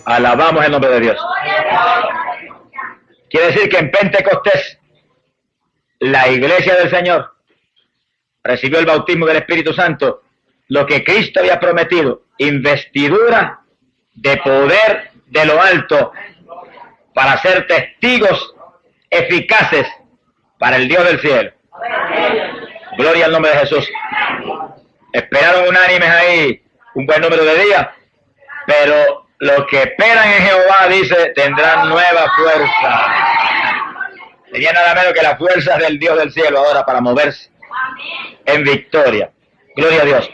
Alabamos el nombre de Dios. Quiere decir que en Pentecostés la iglesia del Señor recibió el bautismo del Espíritu Santo, lo que Cristo había prometido, investidura de poder de lo alto para ser testigos eficaces para el Dios del cielo. Gloria al nombre de Jesús. Esperaron unánimes ahí un buen número de días, pero los que esperan en Jehová, dice, tendrán nueva fuerza. Tenía nada menos que las fuerzas del Dios del cielo ahora para moverse en victoria. Gloria a Dios.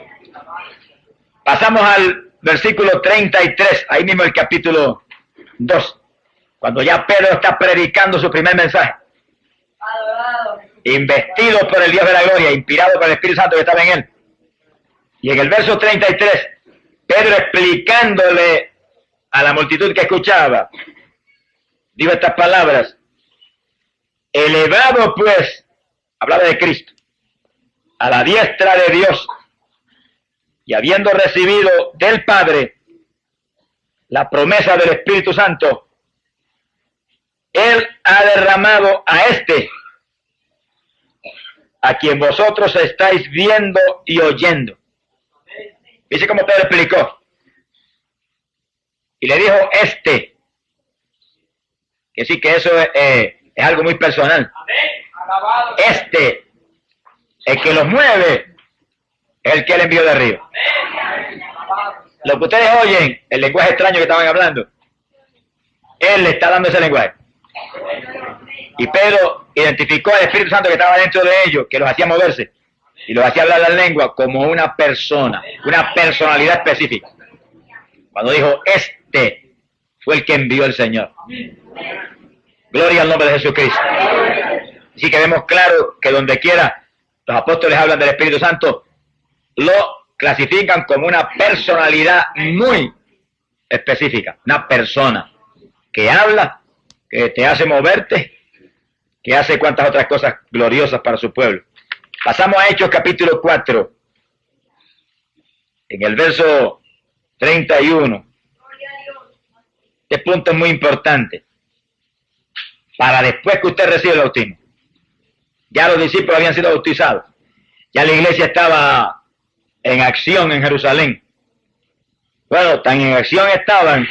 Pasamos al versículo 33, ahí mismo el capítulo 2, cuando ya Pedro está predicando su primer mensaje. Investido por el Dios de la gloria, inspirado por el Espíritu Santo que estaba en él. Y en el verso 33, Pedro explicándole a la multitud que escuchaba, dijo estas palabras: elevado pues, hablaba de Cristo, a la diestra de Dios, y habiendo recibido del Padre la promesa del Espíritu Santo, Él ha derramado a este, a quien vosotros estáis viendo y oyendo. Dice como Pedro explicó. Y le dijo este, que sí, que eso es algo muy personal. Este, el que los mueve, es el que él envió de arriba. Lo que ustedes oyen, el lenguaje extraño que estaban hablando, él le está dando ese lenguaje. Y Pedro identificó al Espíritu Santo que estaba dentro de ellos, que los hacía moverse y los hacía hablar la lengua como una persona, una personalidad específica. Cuando dijo, este fue el que envió el Señor. Gloria al nombre de Jesucristo. Así que vemos claro que donde quiera los apóstoles hablan del Espíritu Santo, lo clasifican como una personalidad muy específica, una persona que habla, que te hace moverte, que hace cuantas otras cosas gloriosas para su pueblo. Pasamos a Hechos capítulo 4, en el verso 31. Este punto es muy importante para después que usted recibe el bautismo. Ya los discípulos habían sido bautizados, ya la iglesia estaba en acción en Jerusalén. Bueno, tan en acción estaban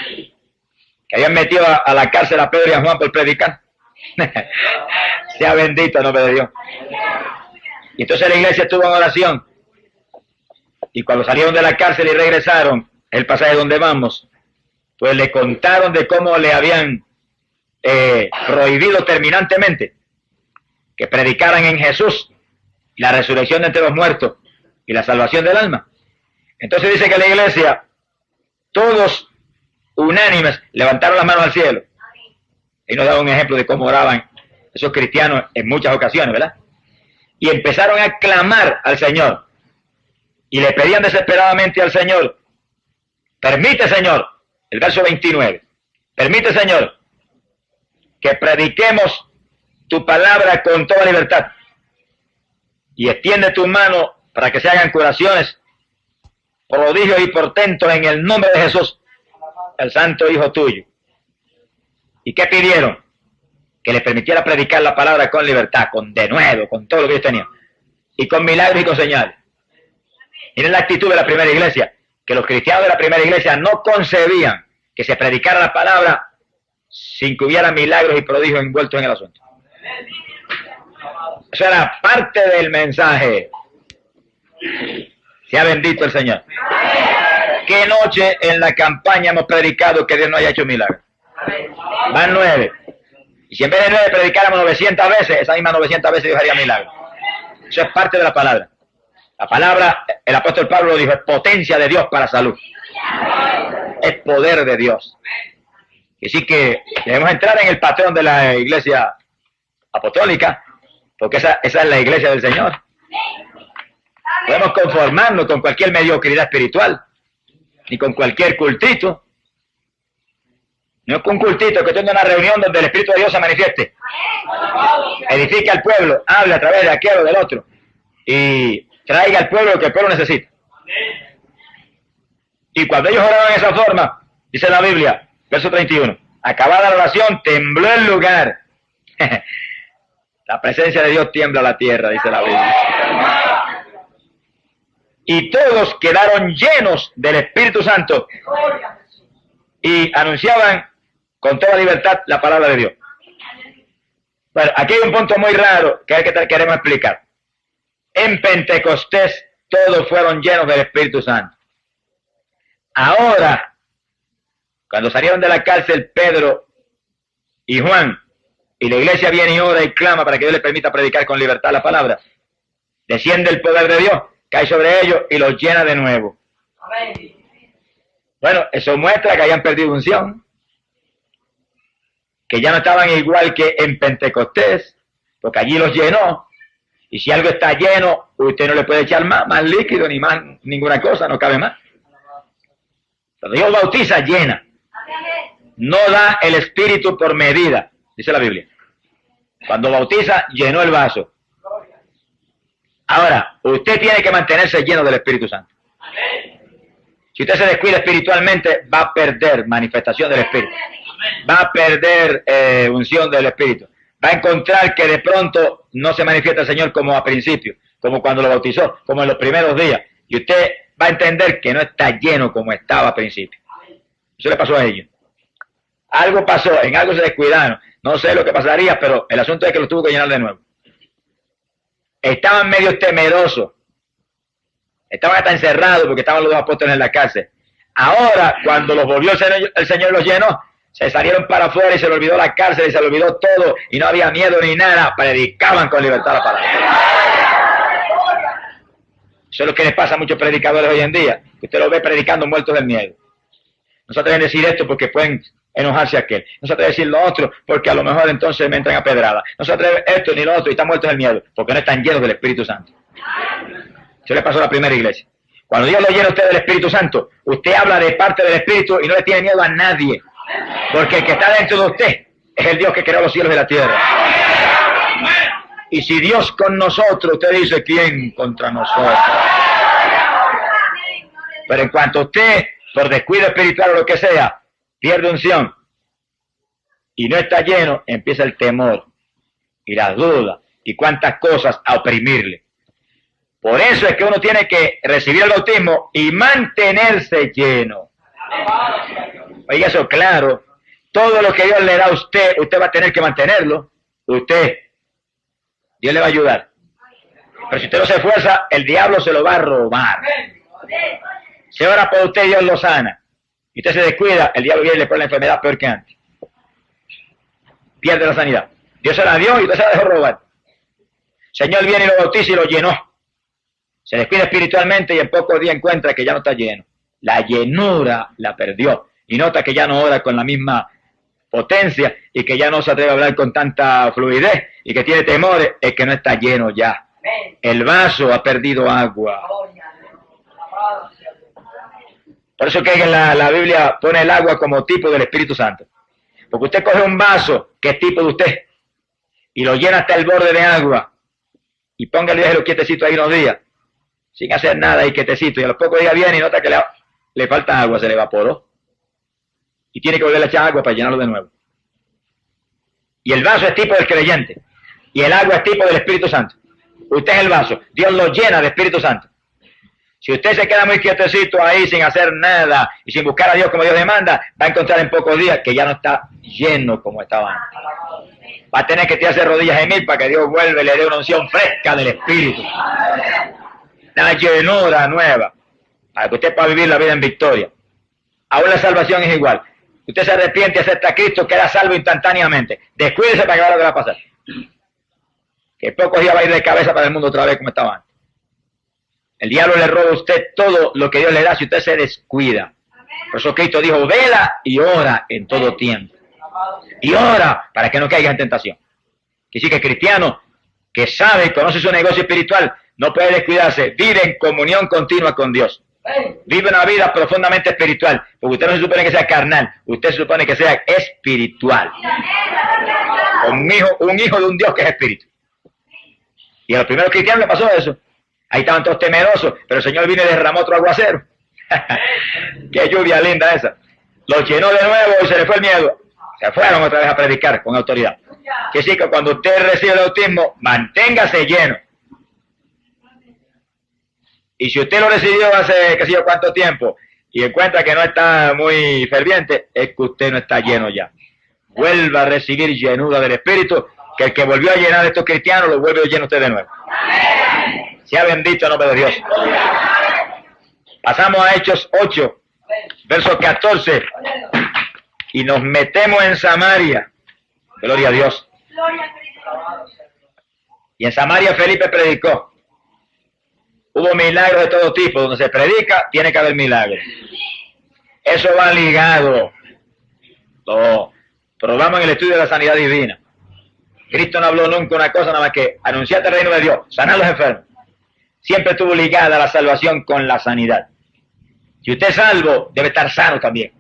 que habían metido a la cárcel a Pedro y a Juan por predicar. Sea bendito el nombre de Dios. Y entonces la iglesia estuvo en oración. Y cuando salieron de la cárcel y regresaron, el pasaje donde vamos, pues le contaron de cómo le habían prohibido terminantemente que predicaran en Jesús la resurrección de entre los muertos y la salvación del alma. Entonces dice que la iglesia, todos unánimes, levantaron las manos al cielo. Y nos da un ejemplo de cómo oraban esos cristianos en muchas ocasiones, ¿verdad? Y empezaron a clamar al Señor. Y le pedían desesperadamente al Señor, permite, Señor, el verso 29, permite, Señor, que prediquemos tu palabra con toda libertad. Y extiende tu mano para que se hagan curaciones, prodigios y portentos en el nombre de Jesús, el santo Hijo tuyo. ¿Y qué pidieron? Que les permitiera predicar la palabra con libertad, con denuedo, con todo lo que ellos tenían, y con milagros y con señales. Miren la actitud de la primera iglesia, que los cristianos de la primera iglesia no concebían que se predicara la palabra sin que hubiera milagros y prodigios envueltos en el asunto. Eso era parte del mensaje. Sea bendito el Señor. ¿Qué noche en la campaña hemos predicado que Dios no haya hecho milagros? Van 9. Y si en vez de 9 predicáramos 900 veces, esas mismas 900 veces Dios haría milagros. Eso es parte de la palabra. La palabra, el apóstol Pablo dijo, es potencia de Dios para salud. Es poder de Dios. Y así que debemos entrar en el patrón de la iglesia apostólica, porque esa es la iglesia del Señor. podemos conformarnos con cualquier mediocridad espiritual, ni con cualquier cultito. No con un cultito que tenga una reunión donde el Espíritu de Dios se manifieste. Edifique al pueblo, hable a través de aquel o del otro y traiga al pueblo lo que el pueblo necesita. Y cuando ellos oraban de esa forma, dice la Biblia, verso 31, acabada la oración, tembló el lugar. La presencia de Dios tiembla la tierra, dice la Biblia. Y todos quedaron llenos del Espíritu Santo y anunciaban con toda libertad la palabra de Dios. Bueno, aquí hay un punto muy raro que queremos explicar. En Pentecostés todos fueron llenos del Espíritu Santo. Ahora, cuando salieron de la cárcel Pedro y Juan, y la iglesia viene y ora y clama para que Dios les permita predicar con libertad la palabra, desciende el poder de Dios, cae sobre ellos y los llena de nuevo. Bueno, eso muestra que hayan perdido unción, que ya no estaban igual que en Pentecostés, porque allí los llenó, y si algo está lleno, usted no le puede echar más líquido, ni más ninguna cosa, no cabe más. Cuando Dios bautiza, llena. No da el Espíritu por medida, dice la Biblia. Cuando bautiza, llenó el vaso. Ahora, usted tiene que mantenerse lleno del Espíritu Santo. Si usted se descuida espiritualmente, va a perder manifestación del Espíritu. Va a perder unción del Espíritu. Va a encontrar que de pronto no se manifiesta el Señor como a principio, como cuando lo bautizó, como en los primeros días. Y usted va a entender que no está lleno como estaba a principio. Eso le pasó a ellos. Algo pasó, en algo se descuidaron. No sé lo que pasaría, pero el asunto es que los tuvo que llenar de nuevo. Estaban medio temerosos. Estaban hasta encerrados porque estaban los dos apóstoles en la cárcel. Ahora, cuando los volvió el Señor los llenó, se salieron para afuera y se le olvidó la cárcel y se le olvidó todo y no había miedo ni nada. Predicaban con libertad la palabra. Eso es lo que les pasa a muchos predicadores hoy en día, que usted los ve predicando muertos del miedo. No se atreven a decir esto porque pueden enojarse a aquel. No se atreven a decir lo otro porque a lo mejor entonces me entran a pedrada. No se atreven esto ni lo otro y están muertos del miedo porque no están llenos del Espíritu Santo. Eso le pasó a la primera iglesia. Cuando Dios lo llena a usted del Espíritu Santo, usted habla de parte del Espíritu y no le tiene miedo a nadie. Porque el que está dentro de usted es el Dios que creó los cielos y la tierra. Y si Dios con nosotros, usted dice, ¿quién contra nosotros? Pero en cuanto usted, por descuido espiritual o lo que sea, pierde unción y no está lleno, empieza el temor y las dudas y cuantas cosas a oprimirle. Por eso es que uno tiene que recibir el bautismo y mantenerse lleno. Oiga eso claro, todo lo que Dios le da a usted, usted va a tener que mantenerlo. Dios le va a ayudar. Pero si usted no se esfuerza, el diablo se lo va a robar. Si ora por usted, Dios lo sana. Y usted se descuida, el diablo viene y le pone la enfermedad peor que antes. Pierde la sanidad. Dios se la dio y usted se la dejó robar. El Señor viene y lo bautiza y lo llenó. Se descuida espiritualmente y en pocos días encuentra que ya no está lleno. La llenura la perdió. Y nota que ya no ora con la misma potencia y que ya no se atreve a hablar con tanta fluidez y que tiene temores, es que no está lleno ya. El vaso ha perdido agua. Por eso que en la Biblia pone el agua como tipo del Espíritu Santo. Porque usted coge un vaso que es tipo de usted y lo llena hasta el borde de agua y póngale y déjelo quietecito ahí unos días sin hacer nada y quietecito y a los pocos días viene y nota que le falta agua, se le evaporó y tiene que volver a echar agua para llenarlo de nuevo. Y el vaso es tipo del creyente y el agua es tipo del Espíritu Santo. Usted es el vaso, Dios lo llena de Espíritu Santo. Si usted se queda muy quietecito ahí sin hacer nada y sin buscar a Dios como Dios demanda, va a encontrar en pocos días que ya no está lleno como estaba antes. Va a tener que tirarse rodillas en mil para que Dios vuelva y le dé una unción fresca del Espíritu. Una llenura nueva para que usted pueda vivir la vida en victoria. Aún la salvación es igual. Usted se arrepiente y acepta a Cristo, queda salvo instantáneamente. Descuídese para que vea lo que va a pasar. Que pocos días va a ir de cabeza para el mundo otra vez como estaba antes. El diablo le roba a usted todo lo que Dios le da si usted se descuida. Por eso Cristo dijo, vela y ora en todo tiempo. Y ora para que no caiga en tentación. Que sí que el cristiano que sabe y conoce su negocio espiritual no puede descuidarse, vive en comunión continua con Dios. Vive una vida profundamente espiritual, porque usted no se supone que sea carnal, usted se supone que sea espiritual. Un hijo de un Dios que es espíritu. Y a los primeros cristianos le pasó eso. Ahí estaban todos temerosos, pero el Señor vino y derramó otro aguacero. Qué lluvia linda esa. Los llenó de nuevo y se les fue el miedo. Se fueron otra vez a predicar con autoridad. Que sí, que cuando usted recibe el bautismo, manténgase lleno. Y si usted lo recibió hace qué sé yo cuánto tiempo y encuentra que no está muy ferviente, es que usted no está lleno ya. Vuelva a recibir llenura del Espíritu, que el que volvió a llenar a estos cristianos lo vuelve a llenar usted de nuevo. Sea bendito el nombre de Dios. Pasamos a Hechos 8, verso 14, y nos metemos en Samaria. Gloria a Dios. Y en Samaria Felipe predicó. Hubo milagros de todo tipo. Donde se predica, tiene que haber milagros. Eso va ligado. Lo probamos en el estudio de la sanidad divina. Cristo no habló nunca una cosa nada más que anunciar el reino de Dios, sanar a los enfermos. Siempre estuvo ligada la salvación con la sanidad. Si usted es salvo, debe estar sano también.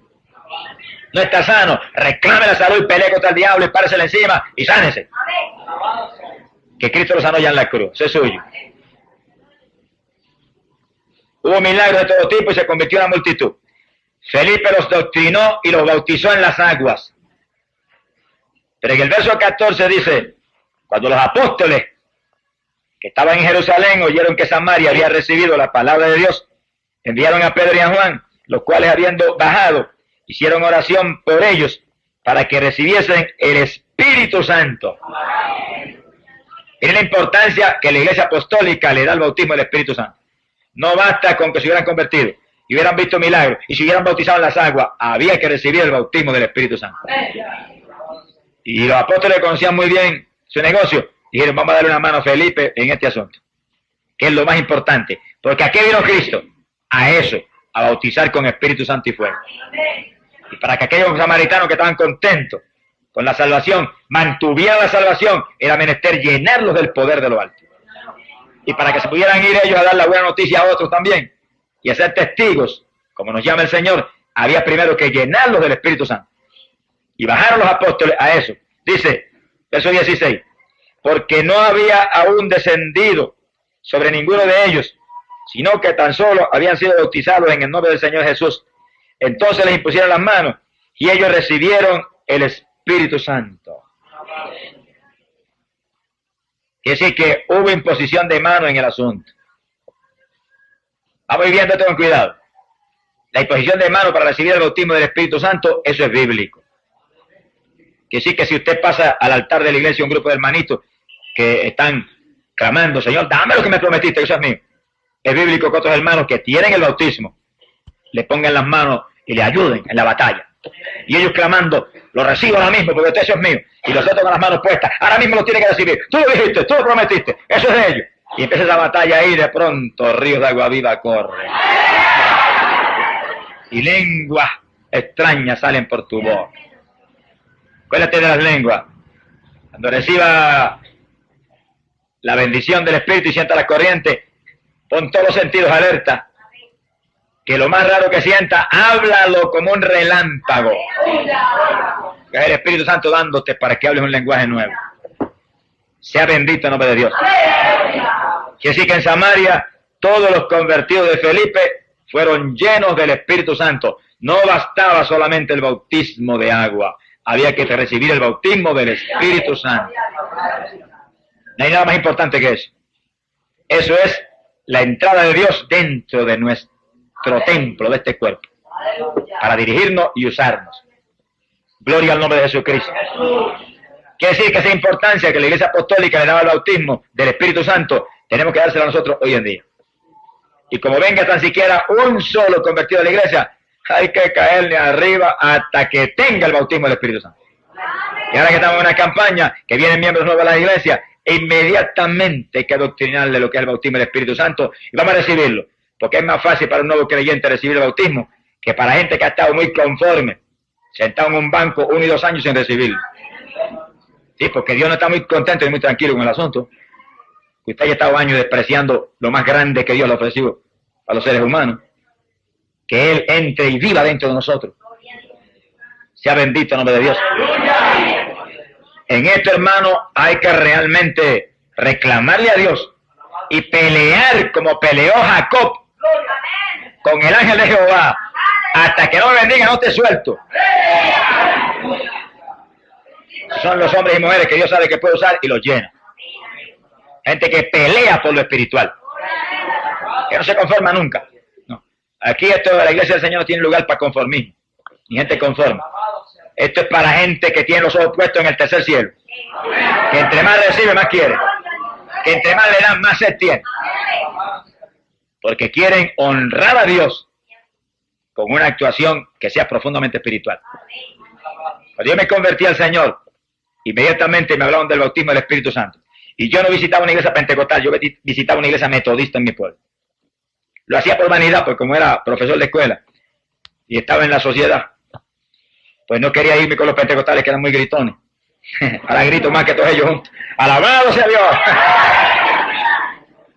No está sano, reclame la salud y pelee contra el diablo y páresele encima y sánese. Que Cristo lo sanó ya en la cruz, eso es suyo. Hubo milagros de todo tipo y se convirtió en una multitud. Felipe los doctrinó y los bautizó en las aguas. Pero en el verso 14 dice, cuando los apóstoles que estaban en Jerusalén oyeron que Samaria había recibido la palabra de Dios, enviaron a Pedro y a Juan, los cuales habiendo bajado, hicieron oración por ellos para que recibiesen el Espíritu Santo. Miren la importancia que la Iglesia Apostólica le da al bautismo del Espíritu Santo. No basta con que se hubieran convertido y hubieran visto milagros y se hubieran bautizado en las aguas, había que recibir el bautismo del Espíritu Santo. Y los apóstoles conocían muy bien su negocio. Dijeron, vamos a darle una mano a Felipe en este asunto, que es lo más importante. Porque ¿a qué vino Cristo? A eso, a bautizar con Espíritu Santo y fuego. Y para que aquellos samaritanos que estaban contentos con la salvación, mantuvieran la salvación, era menester llenarlos del poder de lo alto. Y para que se pudieran ir ellos a dar la buena noticia a otros también, y a ser testigos, como nos llama el Señor, había primero que llenarlos del Espíritu Santo. Y bajaron los apóstoles a eso. Dice, verso 16, porque no había aún descendido sobre ninguno de ellos, sino que tan solo habían sido bautizados en el nombre del Señor Jesús. Entonces les impusieron las manos y ellos recibieron el Espíritu Santo. Quiere decir que hubo imposición de mano en el asunto. Vamos viendo esto con cuidado. La imposición de mano para recibir el bautismo del Espíritu Santo, eso es bíblico. Quiere decir que si usted pasa al altar de la iglesia un grupo de hermanitos que están clamando, Señor, dame lo que me prometiste, que eso es mío. Es bíblico que otros hermanos que tienen el bautismo le pongan las manos y le ayuden en la batalla. Y ellos clamando, lo recibo ahora mismo porque eso es mío. Y los otros con las manos puestas, ahora mismo lo tienen que recibir. Tú lo dijiste, tú lo prometiste, eso es de ellos. Y empieza esa batalla ahí, de pronto ríos de agua viva corren. Y lenguas extrañas salen por tu boca. Acuérdate de las lenguas. Cuando reciba la bendición del Espíritu y sienta la corriente, pon todos los sentidos alerta. Que lo más raro que sienta, háblalo como un relámpago. Que es el Espíritu Santo dándote para que hables un lenguaje nuevo. Sea bendito el nombre de Dios. Quiere decir que en Samaria todos los convertidos de Felipe fueron llenos del Espíritu Santo. No bastaba solamente el bautismo de agua, había que recibir el bautismo del Espíritu Santo. No hay nada más importante que eso. Eso es la entrada de Dios dentro de nuestro templo, de este cuerpo, para dirigirnos y usarnos. Gloria al nombre de Jesucristo. Quiere decir que esa importancia que la Iglesia Apostólica le daba al bautismo del Espíritu Santo, tenemos que dársela a nosotros hoy en día. Y como venga tan siquiera un solo convertido a la Iglesia, hay que caerle arriba hasta que tenga el bautismo del Espíritu Santo. Y ahora que estamos en una campaña, que vienen miembros nuevos a la Iglesia, inmediatamente hay que adoctrinarle lo que es el bautismo del Espíritu Santo y vamos a recibirlo. Porque es más fácil para un nuevo creyente recibir el bautismo que para gente que ha estado muy conforme, sentado en un banco 1 y 2 años sin recibirlo. Sí, porque Dios no está muy contento y muy tranquilo con el asunto. Usted haya estado años despreciando lo más grande que Dios le ofreció a los seres humanos. Que Él entre y viva dentro de nosotros. Sea bendito el nombre de Dios. En esto, hermano, hay que realmente reclamarle a Dios y pelear como peleó Jacob con el ángel de Jehová. Hasta que no me bendiga, no te suelto. Son los hombres y mujeres que Dios sabe que puede usar y los llena. Gente que pelea por lo espiritual. Que no se conforma nunca. No. Aquí esto de la iglesia del Señor no tiene lugar para conformismo. Ni gente conforme. Esto es para gente que tiene los ojos puestos en el tercer cielo. Que entre más recibe, más quiere. Que entre más le dan, más sed tiene. Porque quieren honrar a Dios con una actuación que sea profundamente espiritual. Cuando yo me convertí al Señor, inmediatamente me hablaron del bautismo del Espíritu Santo. Y yo no visitaba una iglesia pentecostal, yo visitaba una iglesia metodista en mi pueblo. Lo hacía por vanidad, porque como era profesor de escuela y estaba en la sociedad, pues no quería irme con los pentecostales que eran muy gritones. Ahora grito más que todos ellos juntos. ¡Alabado sea Dios!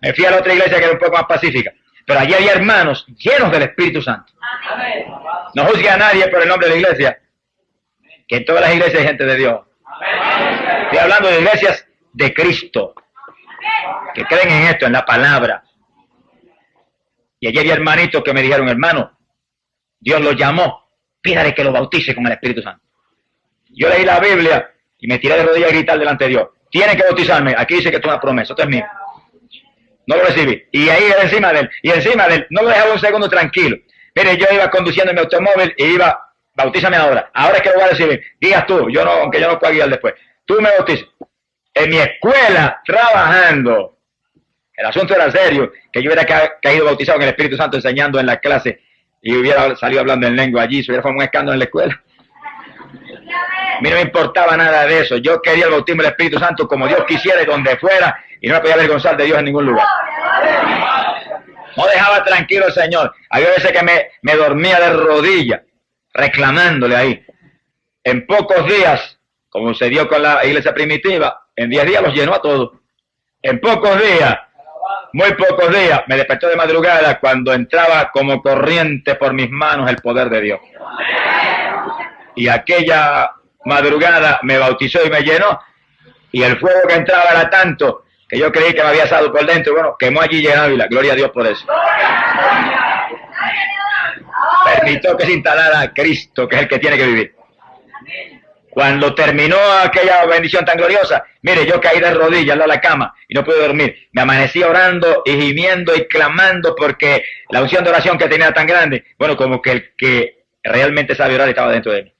Me fui a la otra iglesia que era un poco más pacífica. Pero allí había hermanos llenos del Espíritu Santo. No juzgue a nadie por el nombre de la iglesia, que en todas las iglesias hay gente de Dios. Estoy hablando de iglesias de Cristo, que creen en esto, en la palabra. Y allí había hermanitos que me dijeron, hermano, Dios lo llamó, pídale que lo bautice con el Espíritu Santo. Yo leí la Biblia y me tiré de rodillas a gritar delante de Dios. Tienen que bautizarme, aquí dice que esto es una promesa, esto es mío. No lo recibí. Y ahí encima de él, no lo dejaba un segundo tranquilo. Mire, yo iba conduciendo mi automóvil y iba, bautízame ahora. Ahora es que lo voy a recibir. Digas tú, yo no, aunque yo no pueda guiar después. Tú me bautizas. En mi escuela, trabajando. El asunto era serio, que yo hubiera caído bautizado en el Espíritu Santo enseñando en la clase y hubiera salido hablando en lengua allí, se hubiera formado un escándalo en la escuela. A mí no me importaba nada de eso. Yo quería el bautismo del Espíritu Santo como Dios quisiera y donde fuera, y no me podía avergonzar de Dios en ningún lugar. No dejaba tranquilo al Señor. Había veces que me dormía de rodillas, reclamándole ahí. En pocos días, como se dio con la iglesia primitiva, en 10 días los llenó a todos. En pocos días, muy pocos días, me despertó de madrugada cuando entraba como corriente por mis manos el poder de Dios. Y aquella madrugada me bautizó y me llenó, y el fuego que entraba era tanto que yo creí que me había asado por dentro. Bueno, quemó allí y en Ávila, gloria a Dios por eso. Permitió que se instalara a Cristo, que es el que tiene que vivir. Cuando terminó aquella bendición tan gloriosa, mire, yo caí de rodillas al lado de la cama y no pude dormir. Me amanecí orando y gimiendo y clamando porque la unción de oración que tenía era tan grande. Bueno, como que el que realmente sabe orar estaba dentro de mí.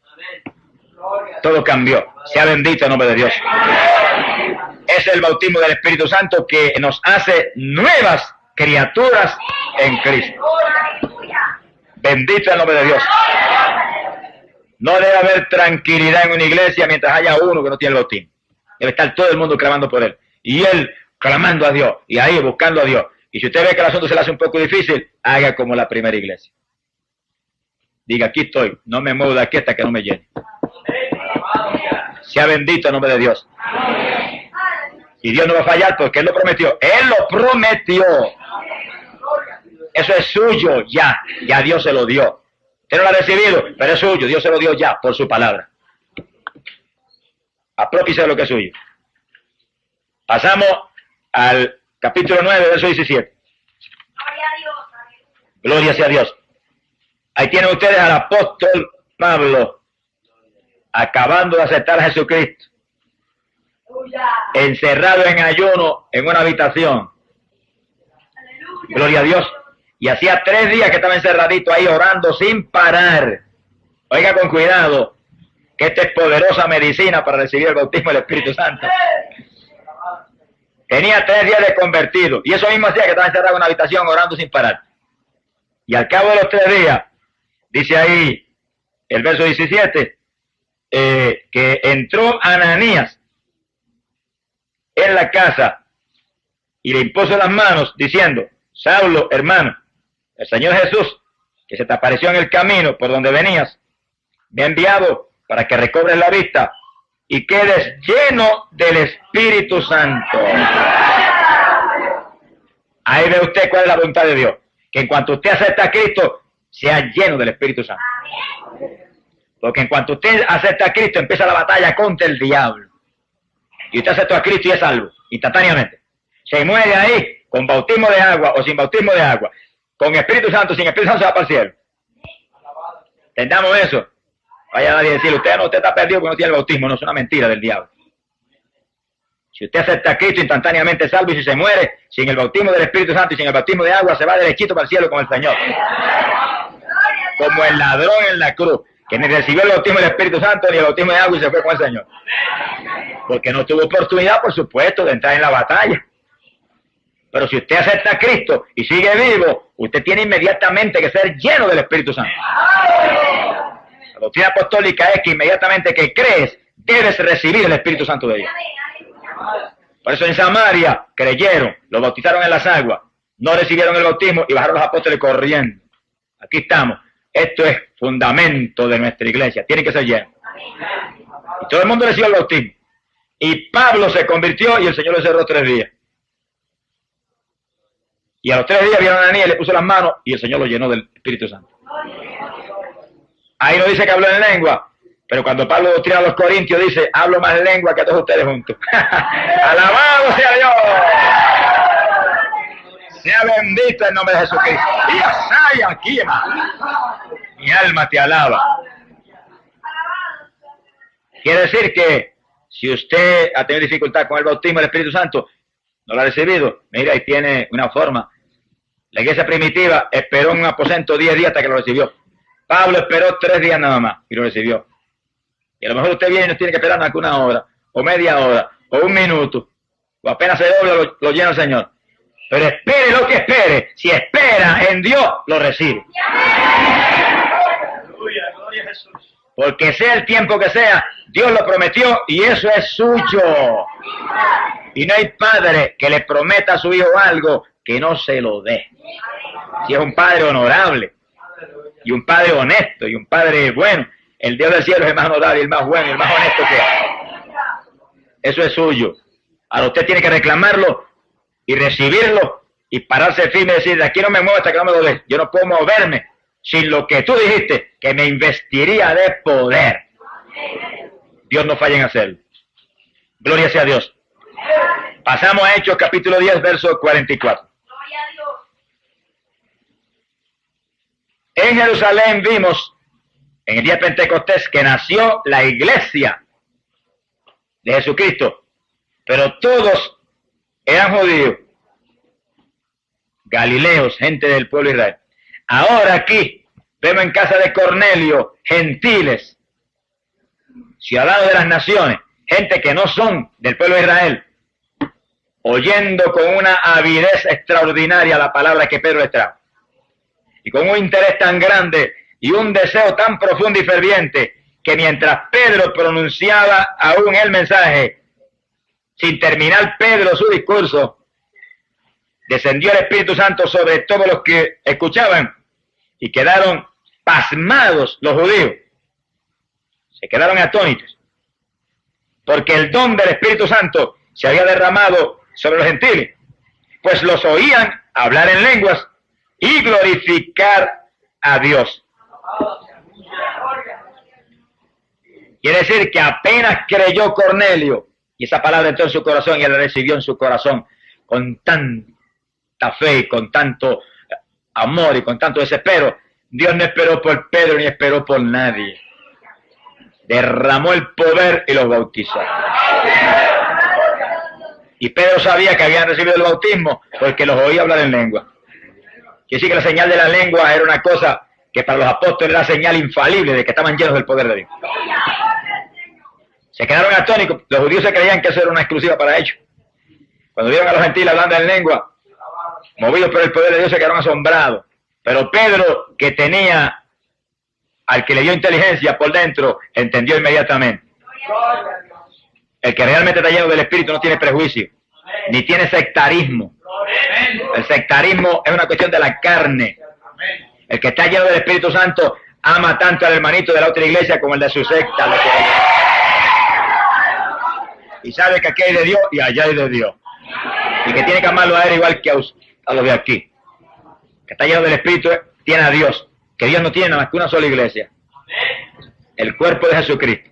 Todo cambió. Sea bendito el nombre de Dios. Es el bautismo del Espíritu Santo que nos hace nuevas criaturas en Cristo. Bendito el nombre de Dios. No debe haber tranquilidad en una iglesia mientras haya uno que no tiene el bautismo. Debe estar todo el mundo clamando por él. Y él clamando a Dios. Y ahí buscando a Dios. Y si usted ve que el asunto se le hace un poco difícil, haga como la primera iglesia. Diga, aquí estoy. No me muevo de aquí hasta que no me llene. Sea bendito el nombre de Dios. Y Dios no va a fallar porque Él lo prometió. Él lo prometió. Eso es suyo ya. Ya Dios se lo dio. Usted no lo ha recibido, pero es suyo. Dios se lo dio ya por su palabra. Apropiese de lo que es suyo. Pasamos al capítulo 9, verso 17. Gloria a Dios. Gloria sea a Dios. Ahí tienen ustedes al apóstol Pablo acabando de aceptar a Jesucristo, encerrado en ayuno en una habitación. Aleluya. Gloria a Dios. Y hacía 3 días que estaba encerradito ahí orando sin parar. Oiga con cuidado, que esta es poderosa medicina para recibir el bautismo del Espíritu Santo. Tenía 3 días de convertido. Y eso mismo hacía que estaba encerrado en una habitación orando sin parar. Y al cabo de los 3 días, dice ahí el verso 17, que entró Ananías en la casa y le impuso las manos diciendo: Saulo, hermano, el Señor Jesús, que se te apareció en el camino por donde venías, me ha enviado para que recobres la vista y quedes lleno del Espíritu Santo. Ahí ve usted cuál es la voluntad de Dios. Que en cuanto usted acepta a Cristo, sea lleno del Espíritu Santo. Porque en cuanto usted acepta a Cristo, empieza la batalla contra el diablo. Y usted acepta a Cristo y es salvo, instantáneamente. Se muere ahí con bautismo de agua o sin bautismo de agua. Con Espíritu Santo, sin Espíritu Santo se va para el cielo. Entendamos eso. Vaya a nadie decirle, usted está perdido porque no tiene el bautismo. No, es una mentira del diablo. Si usted acepta a Cristo, instantáneamente es salvo, y si se muere sin el bautismo del Espíritu Santo y sin el bautismo de agua, se va derechito para el cielo con el Señor. Como el ladrón en la cruz, que ni recibió el bautismo del Espíritu Santo ni el bautismo de agua y se fue con el Señor. Porque no tuvo oportunidad, por supuesto, de entrar en la batalla. Pero si usted acepta a Cristo y sigue vivo, usted tiene inmediatamente que ser lleno del Espíritu Santo. La doctrina apostólica es que inmediatamente que crees, debes recibir el Espíritu Santo de Dios. Por eso en Samaria creyeron, los bautizaron en las aguas, no recibieron el bautismo y bajaron los apóstoles corriendo. Aquí estamos. Esto es fundamento de nuestra iglesia. Tiene que ser lleno. Y todo el mundo recibió el bautismo. Y Pablo se convirtió y el Señor lo cerró 3 días. Y a los 3 días vieron a Ananías, le puso las manos y el Señor lo llenó del Espíritu Santo. Ahí no dice que habló en lengua, pero cuando Pablo doctrina a los corintios dice, hablo más lengua que a todos ustedes juntos. ¡Alabado sea Dios! Sea bendito el nombre de Jesucristo. Y así aquí, hermano. Mi alma te alaba. Quiere decir que si usted ha tenido dificultad con el bautismo del Espíritu Santo, no lo ha recibido, mira, ahí tiene una forma. La iglesia primitiva esperó en un aposento 10 días hasta que lo recibió. Pablo esperó 3 días nada más y lo recibió. Y a lo mejor usted viene y no tiene que esperar más que 1 hora, o media hora, o 1 minuto, o apenas se dobla, lo llena el Señor. Pero espere lo que espere, si espera en Dios, lo recibe. Gloria a Jesús. Porque sea el tiempo que sea, Dios lo prometió y eso es suyo. Y no hay padre que le prometa a su hijo algo que no se lo dé. Si es un padre honorable, y un padre honesto, y un padre bueno, el Dios del cielo es el más honorable, el más bueno, y el más honesto que hay. Eso es suyo. Ahora usted tiene que reclamarlo y recibirlo y pararse firme y decir, de aquí no me muevo hasta que no me lo des. Yo no puedo moverme sin lo que tú dijiste, que me investiría de poder. Dios no falla en hacerlo. Gloria sea a Dios. Pasamos a Hechos capítulo 10, verso 44. En Jerusalén vimos, en el día de Pentecostés, que nació la iglesia de Jesucristo, pero todos eran judíos, galileos, gente del pueblo de Israel. Ahora aquí vemos en casa de Cornelio gentiles, ciudadanos de las naciones, gente que no son del pueblo de Israel, oyendo con una avidez extraordinaria la palabra que Pedro les trajo. Y con un interés tan grande y un deseo tan profundo y ferviente que mientras Pedro pronunciaba aún el mensaje, sin terminar Pedro su discurso, descendió el Espíritu Santo sobre todos los que escuchaban y quedaron pasmados los judíos. Se quedaron atónitos. Porque el don del Espíritu Santo se había derramado sobre los gentiles, pues los oían hablar en lenguas y glorificar a Dios. Quiere decir que apenas creyó Cornelio, y esa palabra entró en su corazón y él la recibió en su corazón con tanta fe y con tanto amor y con tanto desespero, Dios no esperó por Pedro ni esperó por nadie. Derramó el poder y los bautizó. Y Pedro sabía que habían recibido el bautismo porque los oía hablar en lengua. Quiere decir que la señal de la lengua era una cosa que para los apóstoles era señal infalible de que estaban llenos del poder de Dios. Se quedaron atónicos. Los judíos se creían que eso era una exclusiva para ellos. Cuando vieron a los gentiles hablando en lengua, movidos por el poder de Dios, se quedaron asombrados. Pero Pedro, que tenía al que le dio inteligencia por dentro, entendió inmediatamente. El que realmente está lleno del Espíritu no tiene prejuicio, ni tiene sectarismo. El sectarismo es una cuestión de la carne. El que está lleno del Espíritu Santo ama tanto al hermanito de la otra iglesia como el de su secta. Y sabe que aquí hay de Dios y allá hay de Dios. Y que tiene que amarlo a él igual que a los de aquí. Que está lleno del Espíritu, tiene a Dios. Que Dios no tiene nada más que una sola iglesia. El cuerpo de Jesucristo.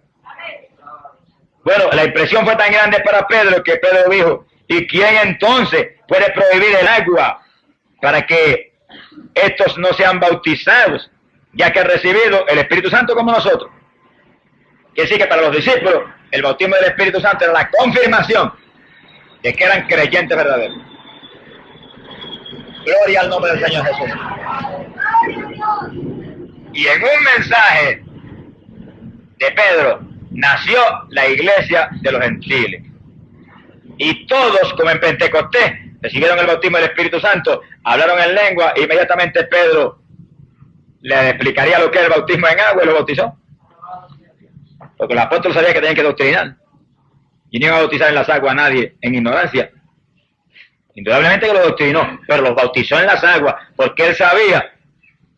Bueno, la impresión fue tan grande para Pedro que Pedro dijo, ¿y quién entonces puede prohibir el agua para que estos no sean bautizados, ya que han recibido el Espíritu Santo como nosotros? Quiere decir que para los discípulos el bautismo del Espíritu Santo era la confirmación de que eran creyentes verdaderos. Gloria al nombre del Señor Jesús. Y en un mensaje de Pedro nació la iglesia de los gentiles. Y todos, como en Pentecostés, recibieron el bautismo del Espíritu Santo, hablaron en lengua, e inmediatamente Pedro le explicaría lo que es el bautismo en agua y lo bautizó. Porque los apóstoles sabían que tenían que doctrinar. Y no iban a bautizar en las aguas a nadie en ignorancia. Indudablemente que lo doctrinó, pero los bautizó en las aguas, porque él sabía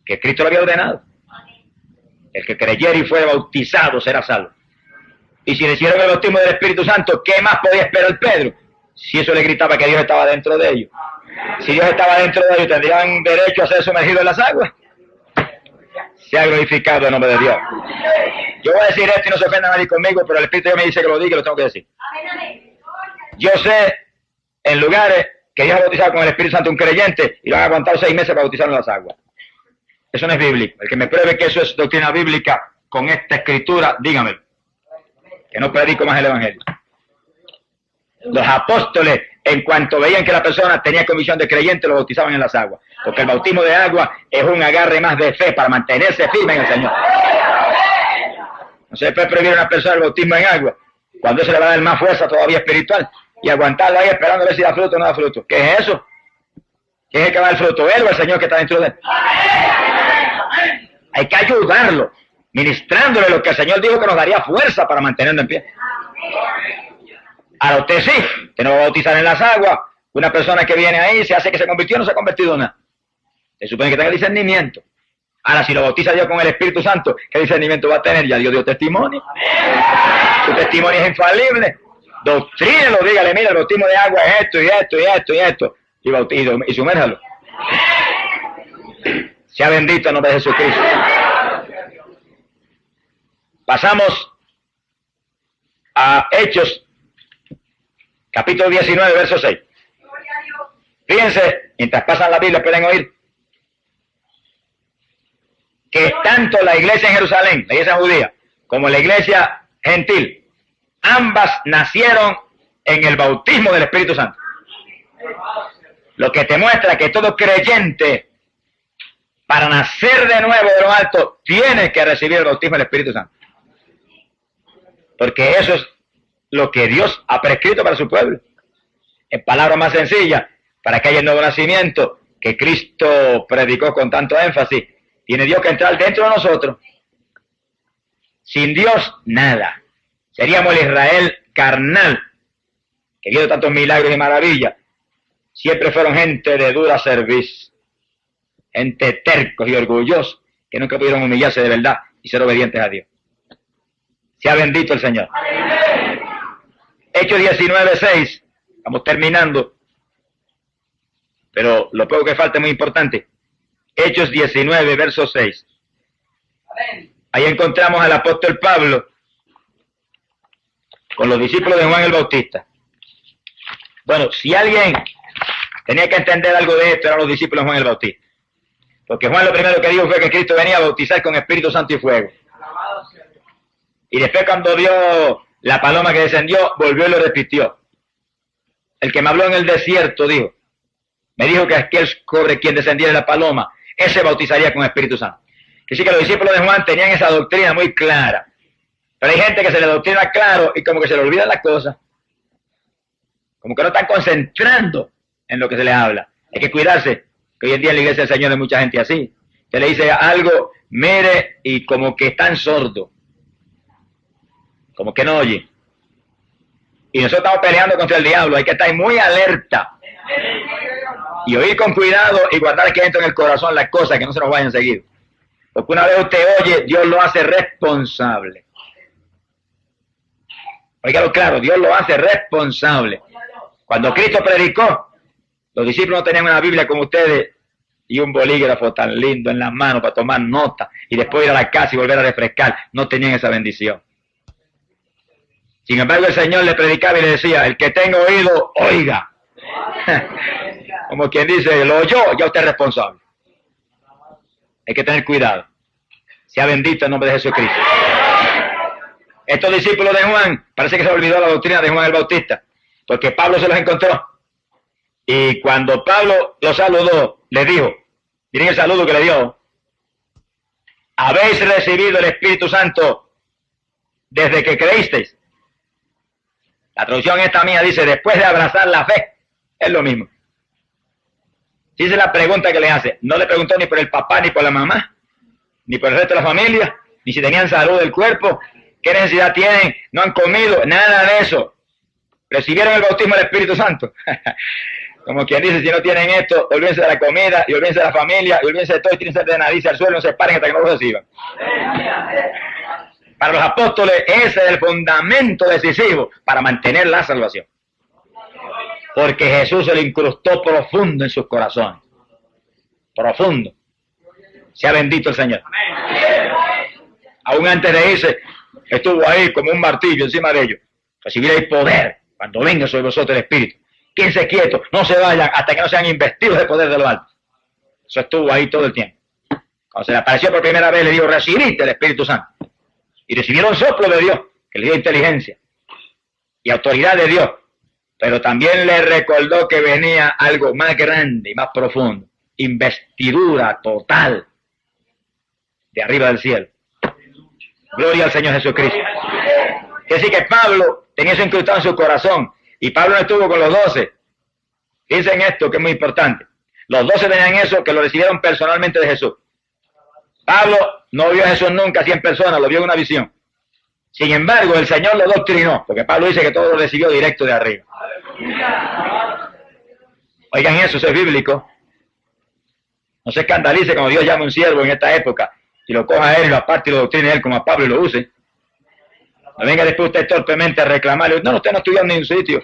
que Cristo lo había ordenado. El que creyera y fuera bautizado será salvo. Y si le hicieron el bautismo del Espíritu Santo, ¿qué más podía esperar Pedro? Si eso le gritaba que Dios estaba dentro de ellos. Si Dios estaba dentro de ellos, ¿tendrían derecho a ser sumergidos en las aguas? Se ha glorificado el nombre de Dios. Yo voy a decir esto y no se ofenda nadie conmigo, pero el Espíritu Dios me dice que lo diga y lo tengo que decir. Yo sé en lugares que Dios ha bautizado con el Espíritu Santo un creyente y lo han aguantado 6 meses para bautizarlo en las aguas. Eso no es bíblico. El que me pruebe que eso es doctrina bíblica con esta escritura, dígamelo. Que no predico más el Evangelio. Los apóstoles, en cuanto veían que la persona tenía convicción de creyente, lo bautizaban en las aguas. Porque el bautismo de agua es un agarre más de fe para mantenerse firme en el Señor. No se puede prohibir a una persona el bautismo en agua cuando se le va a dar más fuerza todavía espiritual y aguantarlo ahí esperando a ver si da fruto o no da fruto. ¿Qué es eso? ¿Quién es el que va a dar fruto? ¿Él o el Señor que está dentro de él? Hay que ayudarlo, ministrándole lo que el Señor dijo que nos daría fuerza para mantenerlo en pie. Ahora usted sí, que no va a bautizar en las aguas. Una persona que viene ahí se hace que se convirtió, no se ha convertido en nada. Se supone que tenga discernimiento. Ahora, si lo bautiza Dios con el Espíritu Santo, ¿qué discernimiento va a tener? Ya Dios dio testimonio. Su testimonio es infalible. Doctrínelo, dígale, mira, el bautismo de agua es esto y esto y esto y esto. Y sumérjalo. Sea bendito el nombre de Jesucristo. Pasamos a Hechos, capítulo 19, verso 6. Fíjense, mientras pasan la Biblia pueden oír que tanto la iglesia en Jerusalén, la iglesia judía, como la iglesia gentil, ambas nacieron en el bautismo del Espíritu Santo. Lo que te muestra que todo creyente, para nacer de nuevo de lo alto, tiene que recibir el bautismo del Espíritu Santo. Porque eso es lo que Dios ha prescrito para su pueblo. En palabras más sencillas, para que haya el nuevo nacimiento que Cristo predicó con tanto énfasis, tiene Dios que entrar dentro de nosotros. Sin Dios, nada. Seríamos el Israel carnal, que dio tantos milagros y maravillas. Siempre fueron gente de dura cerviz, gente tercos y orgullosos, que nunca pudieron humillarse de verdad y ser obedientes a Dios. Sea bendito el Señor. Hechos 19:6, estamos terminando, pero lo poco que falta es muy importante. Hechos 19, verso 6. Ahí encontramos al apóstol Pablo con los discípulos de Juan el Bautista. Bueno, si alguien tenía que entender algo de esto, eran los discípulos de Juan el Bautista. Porque Juan lo primero que dijo fue que Cristo venía a bautizar con Espíritu Santo y fuego. Y después cuando vio la paloma que descendió, volvió y lo repitió. El que me habló en el desierto dijo, me dijo que aquel sobre quien descendiera la paloma, ese bautizaría con Espíritu Santo. Que sí que los discípulos de Juan tenían esa doctrina muy clara. Pero hay gente que se le doctrina claro y como que se le olvidan las cosas. Como que no están concentrando en lo que se les habla. Hay que cuidarse, que hoy en día en la iglesia del Señor hay mucha gente así. Se le dice algo, mire, y como que están sordos. Como que no oye. Y nosotros estamos peleando contra el diablo. Hay que estar muy alerta. Y oír con cuidado y guardar aquí dentro en el corazón las cosas que no se nos vayan seguido. Porque una vez usted oye, Dios lo hace responsable. Óigalo claro, Dios lo hace responsable. Cuando Cristo predicó, Los discípulos no tenían una Biblia como ustedes y un bolígrafo tan lindo en las manos para tomar nota y después ir a la casa y volver a refrescar. No tenían esa bendición. Sin embargo, el Señor le predicaba y le decía, el que tenga oído, oiga. Como quien dice, lo oyó, ya usted es responsable. Hay que tener cuidado. Sea bendito el nombre de Jesucristo. Estos discípulos de Juan, parece que se olvidó la doctrina de Juan el Bautista, porque Pablo se los encontró. Y cuando Pablo los saludó, les dijo, miren el saludo que le dio, habéis recibido el Espíritu Santo desde que creísteis. La traducción esta mía dice, después de abrazar la fe, es lo mismo. Si esa es la pregunta que le hace, no le preguntó ni por el papá, ni por la mamá, ni por el resto de la familia, ni si tenían salud del cuerpo, qué necesidad tienen, no han comido, nada de eso. Recibieron el bautismo del Espíritu Santo. Como quien dice, si no tienen esto, olvídense de la comida, y olvídense de la familia, y olvídense de todo, y tírense de nariz al suelo, no se paren hasta que no lo reciban. Para los apóstoles, ese es el fundamento decisivo para mantener la salvación. Porque Jesús se lo incrustó profundo en sus corazones. Profundo. Sea bendito el Señor. Aún antes de irse, estuvo ahí como un martillo encima de ellos. Recibiréis poder cuando venga sobre vosotros el Espíritu. Quédense quietos, no se vayan hasta que no sean investidos de poder de lo alto. Eso estuvo ahí todo el tiempo. Cuando se le apareció por primera vez, le dijo, recibiste el Espíritu Santo. Y recibieron soplo de Dios, que le dio inteligencia y autoridad de Dios. Pero también le recordó que venía algo más grande y más profundo. Investidura total de arriba del cielo. Gloria al Señor Jesucristo. Es decir, que Pablo tenía eso incrustado en su corazón. Y Pablo no estuvo con los 12. Dicen esto que es muy importante. Los 12 tenían eso, que lo recibieron personalmente de Jesús. Pablo no vio a Jesús nunca así en persona, lo vio en una visión. Sin embargo, el Señor lo doctrinó, porque Pablo dice que todo lo recibió directo de arriba. Oigan eso es bíblico. No se escandalice cuando Dios llama a un siervo en esta época y lo coja a él y lo aparte y lo doctrine a él como a Pablo y lo use. No venga después usted torpemente a reclamarle, no, usted no estudió en ningún sitio.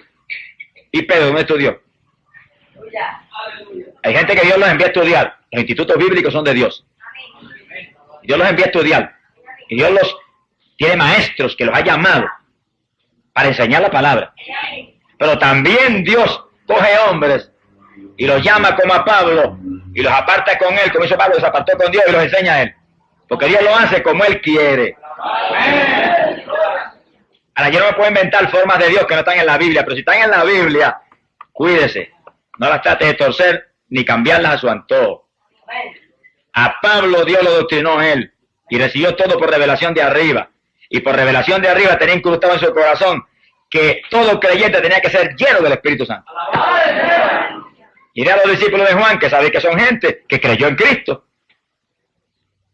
¿Y Pedro no estudió? Hay gente que Dios los envía a estudiar. Los institutos bíblicos son de Dios. Dios los envía a estudiar. Y Dios los tiene maestros que los ha llamado para enseñar la palabra. Pero también Dios coge hombres y los llama como a Pablo y los aparta con él, como hizo Pablo, los apartó con Dios y los enseña a él. Porque Dios lo hace como él quiere. Ahora, yo no me puedo inventar formas de Dios que no están en la Biblia, pero si están en la Biblia, cuídese. No las trate de torcer ni cambiarlas a su antojo. A Pablo Dios lo doctrinó él y recibió todo por revelación de arriba. Y por revelación de arriba tenía incrustado en su corazón que todo creyente tenía que ser lleno del Espíritu Santo. Y a los discípulos de Juan, que sabéis que son gente que creyó en Cristo.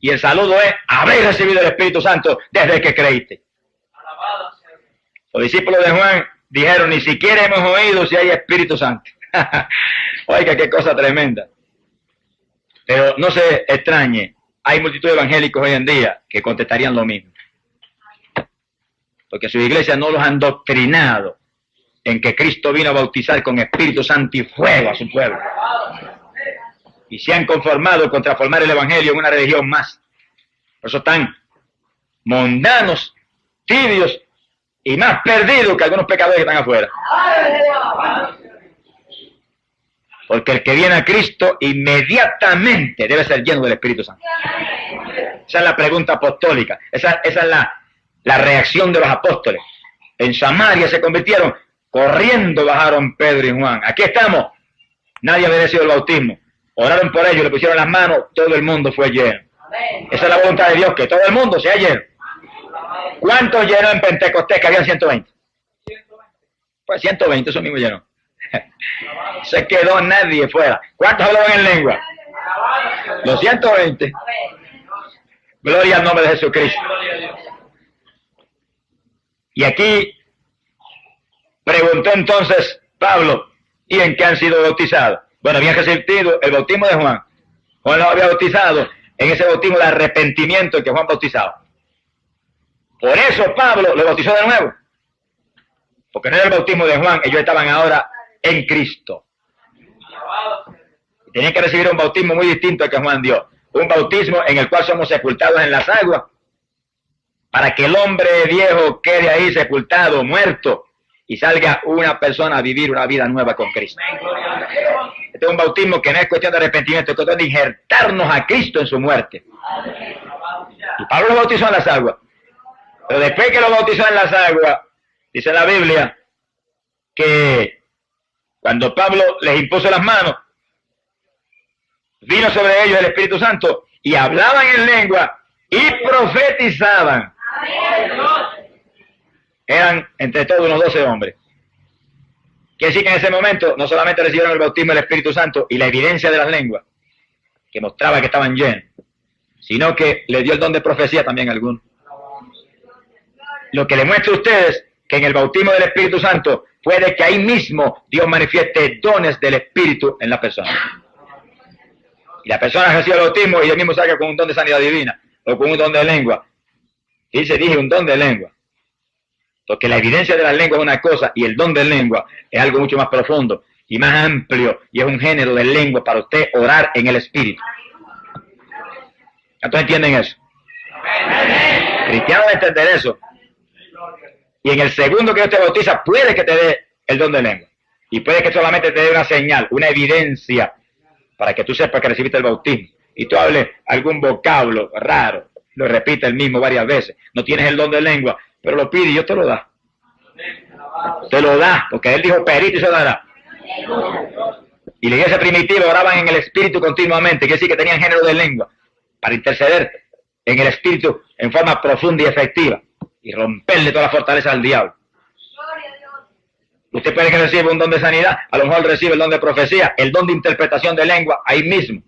Y el saludo es, habéis recibido el Espíritu Santo desde que creíste. Los discípulos de Juan dijeron, ni siquiera hemos oído si hay Espíritu Santo. Oiga, qué cosa tremenda. Pero no se extrañe, hay multitud de evangélicos hoy en día que contestarían lo mismo. Porque sus iglesias no los han doctrinado en que Cristo vino a bautizar con Espíritu Santo y fuego a su pueblo. Y se han conformado con transformar el evangelio en una religión más. Por eso están mundanos, tibios y más perdidos que algunos pecadores que están afuera. Porque el que viene a Cristo inmediatamente debe ser lleno del Espíritu Santo. Esa es la pregunta apostólica. Esa es la reacción de los apóstoles. En Samaria se convirtieron, corriendo bajaron Pedro y Juan. Aquí estamos. Nadie había recibido el bautismo. Oraron por ellos, le pusieron las manos, todo el mundo fue lleno. Esa es la voluntad de Dios, que todo el mundo sea lleno. ¿Cuántos llenó en Pentecostés? Que habían 120. Pues 120, eso mismo llenó. Se quedó nadie fuera. ¿Cuántos hablaban en lengua? Los 120. Gloria al nombre de Jesucristo. Y aquí preguntó entonces Pablo, ¿y en qué han sido bautizados? Bueno, habían recibido el bautismo de Juan. Juan los había bautizado en ese bautismo de arrepentimiento en que Juan bautizaba. Por eso Pablo lo bautizó de nuevo. Porque no era el bautismo de Juan, ellos estaban ahora en Cristo. tenían que recibir un bautismo muy distinto al que Juan dio. Un bautismo en el cual somos sepultados en las aguas, para que el hombre viejo quede ahí sepultado, muerto, y salga una persona a vivir una vida nueva con Cristo. Este es un bautismo que no es cuestión de arrepentimiento, es cuestión de injertarnos a Cristo en su muerte. Y Pablo lo bautizó en las aguas. Pero después que lo bautizó en las aguas, dice la Biblia, que cuando Pablo les impuso las manos, vino sobre ellos el Espíritu Santo y hablaban en lengua y profetizaban. Eran entre todos unos 12 hombres. Quiere decir que en ese momento no solamente recibieron el bautismo del Espíritu Santo y la evidencia de las lenguas, que mostraba que estaban llenos, sino que le dio el don de profecía también a algunos. Lo que le muestra a ustedes que en el bautismo del Espíritu Santo puede que ahí mismo Dios manifieste dones del Espíritu en la persona. Y la persona recibe el bautismo y él mismo salga con un don de sanidad divina o con un don de lengua. Y dije un don de lengua. Porque la evidencia de la lengua es una cosa y el don de lengua es algo mucho más profundo y más amplio y es un género de lengua para usted orar en el Espíritu. ¿Cuántos entienden eso? Cristianos deben entender eso. Y en el segundo que Dios te bautiza puede que te dé el don de lengua. Y puede que solamente te dé una señal, una evidencia para que tú sepas que recibiste el bautismo. Y tú hables algún vocablo raro, lo repite el mismo varias veces. No tienes el don de lengua, pero lo pide y Dios te lo da. Te lo da, porque Él dijo perito y se dará. Y la iglesia primitiva oraban en el Espíritu continuamente, quiere decir que tenían género de lengua para interceder en el Espíritu en forma profunda y efectiva y romperle toda la fortaleza al diablo. Usted puede que reciba un don de sanidad, a lo mejor recibe el don de profecía, el don de interpretación de lengua ahí mismo.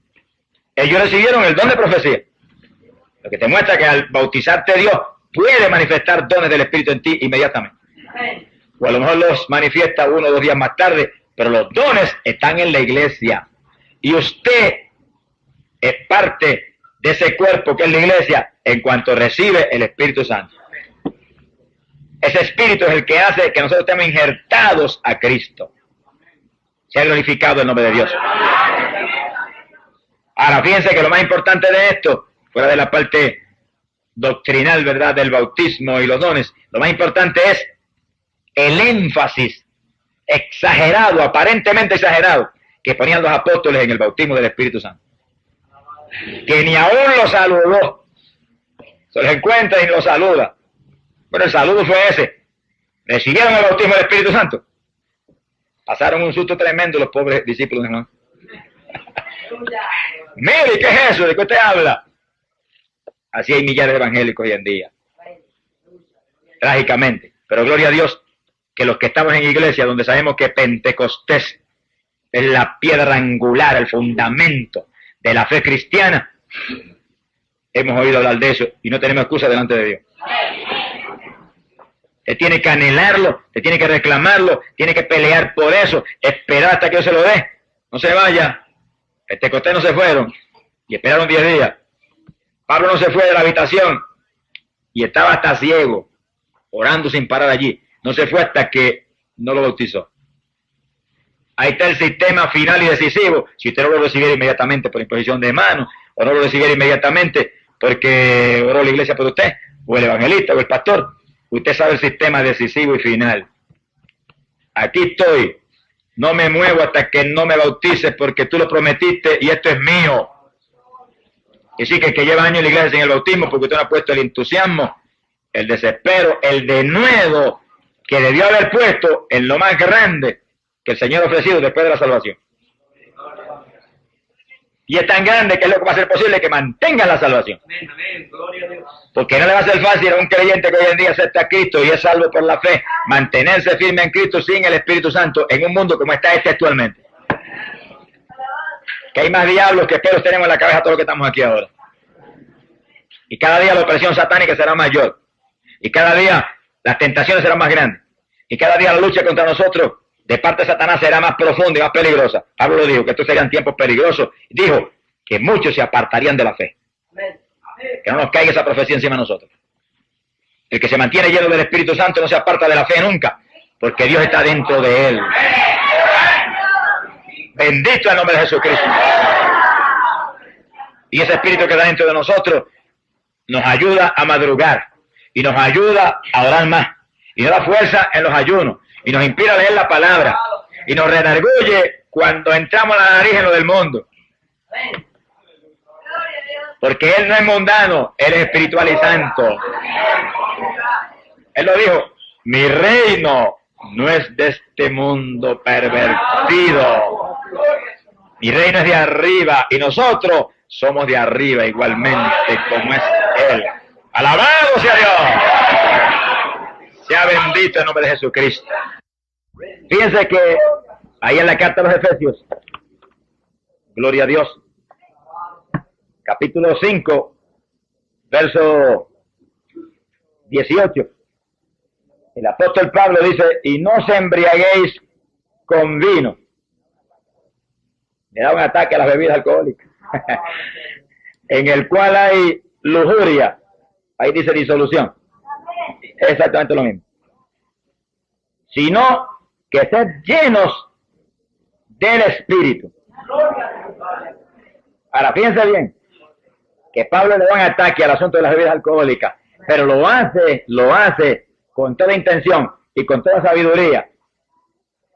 Ellos recibieron el don de profecía, lo que te muestra que al bautizarte Dios puede manifestar dones del Espíritu en ti inmediatamente. O a lo mejor los manifiesta 1 o 2 días más tarde, pero los dones están en la iglesia. Y usted es parte de ese cuerpo que es la iglesia en cuanto recibe el Espíritu Santo. Ese Espíritu es el que hace que nosotros estemos injertados a Cristo. Sea glorificado el nombre de Dios. Ahora, fíjense que lo más importante de esto, fuera de la parte doctrinal, ¿verdad?, del bautismo y los dones, lo más importante es el énfasis exagerado, aparentemente exagerado, que ponían los apóstoles en el bautismo del Espíritu Santo. Que ni aún los saludó. Se los encuentra y los saluda. Bueno, el saludo fue ese. Recibieron el bautismo del Espíritu Santo. Pasaron un susto tremendo los pobres discípulos de Juan. Mire, ¿qué es eso? ¿De qué usted habla? Así hay millares de evangélicos hoy en día. Trágicamente. Pero gloria a Dios que los que estamos en iglesia, donde sabemos que Pentecostés es la piedra angular, el fundamento de la fe cristiana, hemos oído hablar de eso y no tenemos excusa delante de Dios. Te tiene que anhelarlo, te tiene que reclamarlo, tiene que pelear por eso, esperar hasta que Dios se lo dé. No se vaya. Pentecostés no se fueron y esperaron 10 días. Pablo no se fue de la habitación y estaba hasta ciego, orando sin parar allí. No se fue hasta que no lo bautizó. Ahí está el sistema final y decisivo. Si usted no lo recibiera inmediatamente por imposición de manos, o no lo recibiera inmediatamente porque oró la iglesia por usted, o el evangelista, o el pastor, usted sabe el sistema decisivo y final. Aquí estoy. No me muevo hasta que no me bautices porque tú lo prometiste y esto es mío. Y sí que el que lleva años en la iglesia sin el bautismo porque usted no ha puesto el entusiasmo, el desespero, el denuedo que debió haber puesto en lo más grande que el Señor ha ofrecido después de la salvación. Y es tan grande que es lo que va a ser posible que mantenga la salvación. Porque no le va a ser fácil a un creyente que hoy en día acepta a Cristo y es salvo por la fe, mantenerse firme en Cristo sin el Espíritu Santo en un mundo como está este actualmente. Que hay más diablos que pelos tenemos en la cabeza todos los que estamos aquí ahora. Y cada día la opresión satánica será mayor. Y cada día las tentaciones serán más grandes. Y cada día la lucha contra nosotros de parte de Satanás será más profunda y más peligrosa. Pablo lo dijo, que estos serían tiempos peligrosos. Dijo que muchos se apartarían de la fe. Que no nos caiga esa profecía encima de nosotros. El que se mantiene lleno del Espíritu Santo no se aparta de la fe nunca, porque Dios está dentro de él. Bendito el nombre de Jesucristo. Y ese espíritu que está dentro de nosotros nos ayuda a madrugar y nos ayuda a orar más y nos da fuerza en los ayunos y nos inspira a leer la palabra y nos redarguye cuando entramos a la nariz en lo del mundo. Porque Él no es mundano, Él es espiritual y santo. Él lo dijo, mi reino no es de este mundo pervertido. Mi reino es de arriba y nosotros somos de arriba igualmente como es Él. ¡Alabado sea Dios! Sea bendito el nombre de Jesucristo. Fíjense que ahí en la carta a los Efesios, gloria a Dios, capítulo 5, verso 18, el apóstol Pablo dice, y no os embriaguéis con vino. Le da un ataque a las bebidas alcohólicas, en el cual hay lujuria, ahí dice disolución, es exactamente lo mismo, sino que sed llenos del Espíritu. Ahora, fíjense bien, que Pablo le da un ataque al asunto de las bebidas alcohólicas, pero lo hace con toda intención y con toda sabiduría,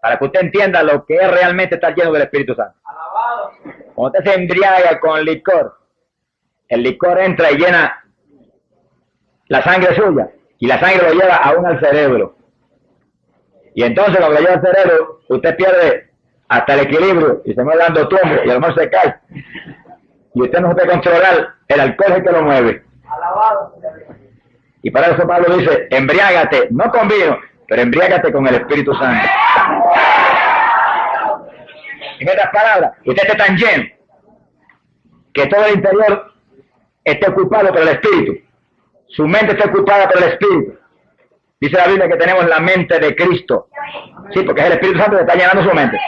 para que usted entienda lo que es realmente estar lleno del Espíritu Santo. Cuando usted se embriaga con licor, el licor entra y llena la sangre suya, y la sangre lo lleva aún al cerebro. Y entonces cuando lo lleva al cerebro, usted pierde hasta el equilibrio y se va dando tumbo y a lo mejor se cae. Y usted no se puede controlar, el alcohol es el que lo mueve. Y para eso Pablo dice, embriágate, no con vino, pero embriágate con el Espíritu Santo. En otras palabras, usted esté tan lleno que todo el interior esté ocupado por el Espíritu. Su mente está ocupada por el Espíritu. Dice la Biblia que tenemos la mente de Cristo. Sí, porque es el Espíritu Santo que está llenando su mente.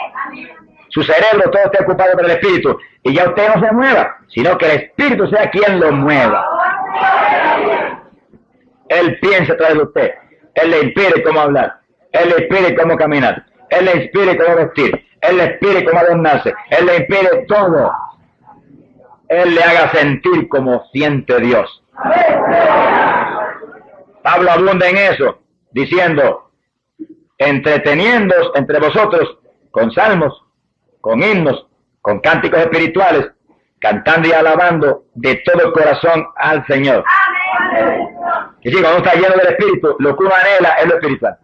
Su cerebro todo está ocupado por el Espíritu. Y ya usted no se mueva, sino que el Espíritu sea quien lo mueva. Él piensa a través de usted. Él le inspire cómo hablar. Él le inspire cómo caminar. Él le inspire cómo vestir. Él le inspire cómo adornarse. Él le inspire todo. Él le haga sentir como siente Dios. Pablo abunda en eso, diciendo, entreteniéndoos entre vosotros con salmos, con himnos, con cánticos espirituales, cantando y alabando de todo corazón al Señor. Y sí, cuando uno está lleno del Espíritu, lo que uno anhela es lo espiritual.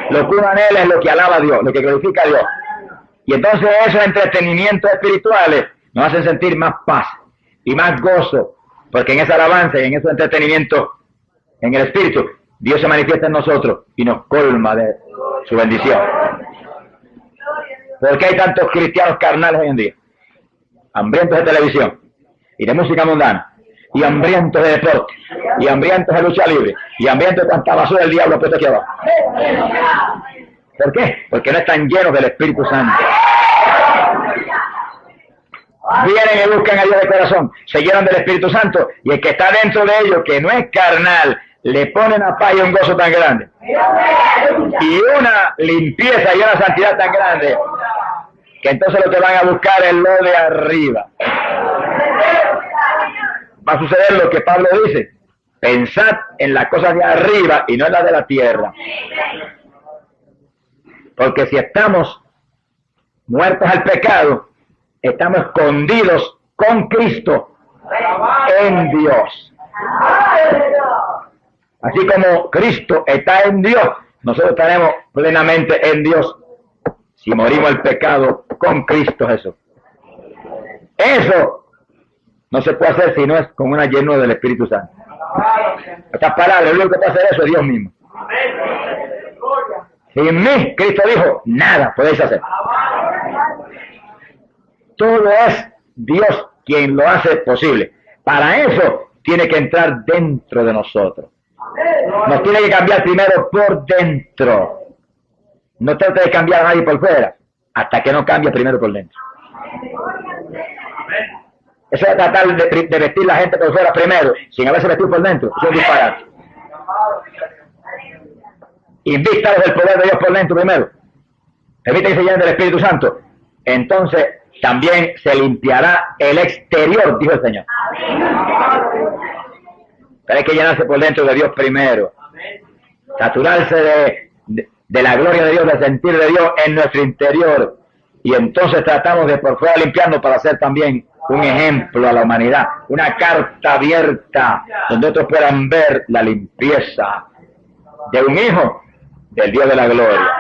Lo que uno anhela es lo que alaba a Dios, lo que glorifica a Dios. Y entonces esos entretenimientos espirituales nos hacen sentir más paz y más gozo, porque en esa alabanza y en esos entretenimientos en el Espíritu, Dios se manifiesta en nosotros y nos colma de su bendición. ¿Por qué hay tantos cristianos carnales hoy en día? Hambrientos de televisión y de música mundana, y hambrientos de deporte, y hambrientos de lucha libre, y hambrientos de tanta basura del diablo puesto aquí abajo. ¿Por qué? Porque no están llenos del Espíritu Santo. Vienen y buscan a Dios de corazón, se llenan del Espíritu Santo, y el que está dentro de ellos, que no es carnal, le ponen a paz y un gozo tan grande, y una limpieza y una santidad tan grande, que entonces lo que van a buscar es lo de arriba. Va a suceder lo que Pablo dice, pensad en las cosas de arriba y no en las de la tierra. Porque si estamos muertos al pecado, estamos escondidos con Cristo en Dios. Así como Cristo está en Dios, nosotros estaremos plenamente en Dios si morimos al pecado con Cristo Jesús. Eso no se puede hacer si no es con una llenura del Espíritu Santo. Estas palabras, el único que puede hacer eso es Dios mismo. Sin mí, Cristo dijo, nada podéis hacer. Todo es Dios quien lo hace posible. Para eso tiene que entrar dentro de nosotros. Nos tiene que cambiar primero por dentro. No trate de cambiar a nadie por fuera, hasta que no cambie primero por dentro. Eso de tratar de vestir la gente por fuera primero, sin haberse vestido por dentro, eso es un disparate. Invítalos del poder de Dios por dentro primero. Permite que se llenen del Espíritu Santo. entonces también se limpiará el exterior, dijo el Señor. Pero hay que llenarse por dentro de Dios primero, saturarse de la gloria de Dios, del sentir de Dios en nuestro interior, y entonces tratamos de por fuera limpiarnos para ser también un ejemplo a la humanidad, una carta abierta donde otros puedan ver la limpieza de un hijo del Dios de la gloria.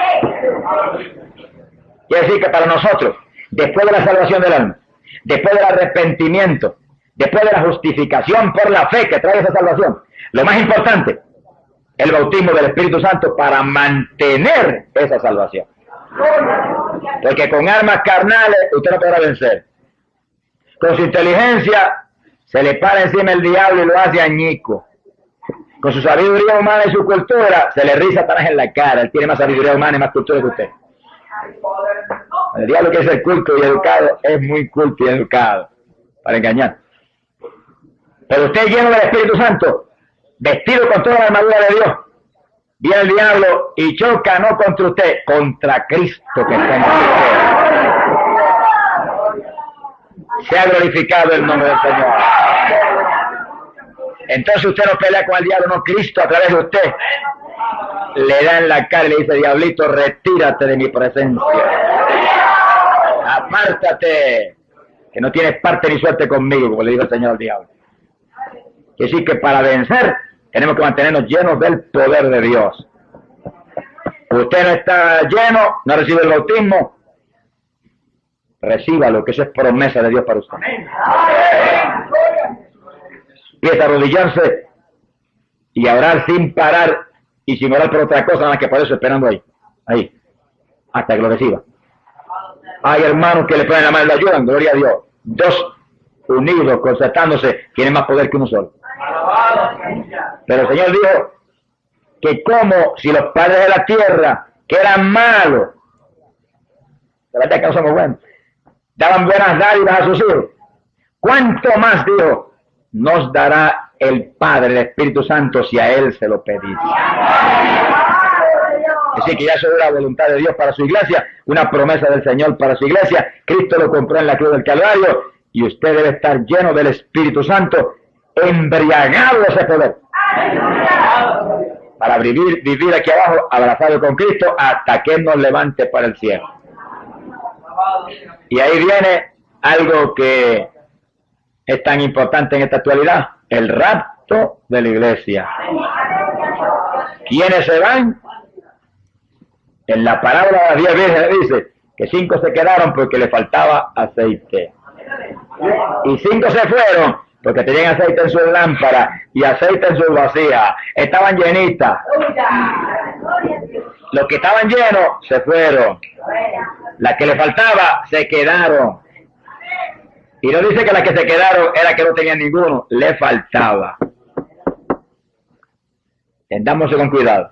Quiere decir que para nosotros, después de la salvación del alma, después del arrepentimiento, después de la justificación por la fe que trae esa salvación, lo más importante, el bautismo del Espíritu Santo para mantener esa salvación. Porque con armas carnales usted no podrá vencer. Con su inteligencia se le para encima el diablo y lo hace añico. Con su sabiduría humana y su cultura se le ríe Satanás en la cara. Él tiene más sabiduría humana y más cultura que usted. El diablo, que es el culto y educado, es muy culto y educado para engañar. Pero usted, lleno del Espíritu Santo, vestido con toda la armadura de Dios, viene el diablo y choca no contra usted, contra Cristo que está en usted. Sea glorificado el nombre del Señor. Entonces usted no pelea con el diablo, no, Cristo a través de usted le da en la cara y le dice: diablito, retírate de mi presencia, apártate, que no tienes parte ni suerte conmigo, como le dijo el Señor al diablo. Es decir, que para vencer tenemos que mantenernos llenos del poder de Dios. Usted no está lleno, no recibe el bautismo, recíbalo, que eso es promesa de Dios para usted. Empieza a arrodillarse y a orar sin parar y sin orar por otra cosa, nada más que por eso, esperando ahí, hasta que lo reciba. Hay hermanos que le ponen la mano y lo ayudan, gloria a Dios. Dos unidos, concertándose, tienen más poder que uno solo. Pero el Señor dijo que como si los padres de la tierra, que eran malos, la verdad es que no somos buenos, daban buenas dádivas a sus hijos, ¿cuánto más, dijo, nos dará el Padre, el Espíritu Santo, si a Él se lo pedís? Así que ya eso es la voluntad de Dios para su iglesia, una promesa del Señor para su iglesia. Cristo lo compró en la cruz del Calvario y usted debe estar lleno del Espíritu Santo, embriagado de ese poder, para vivir aquí abajo abrazado con Cristo hasta que Él nos levante para el cielo. Y ahí viene algo que es tan importante en esta actualidad: el rapto de la iglesia. ¿Quiénes se van? En la parábola de las 10 vírgenes dice que 5 se quedaron porque le faltaba aceite, y 5 se fueron porque tenían aceite en sus lámparas y aceite en sus vasijas, estaban llenitas. Los que estaban llenos se fueron, las que le faltaba se quedaron. Y no dice que las que se quedaron era que no tenían ninguno, le faltaba. Tendámoslo con cuidado.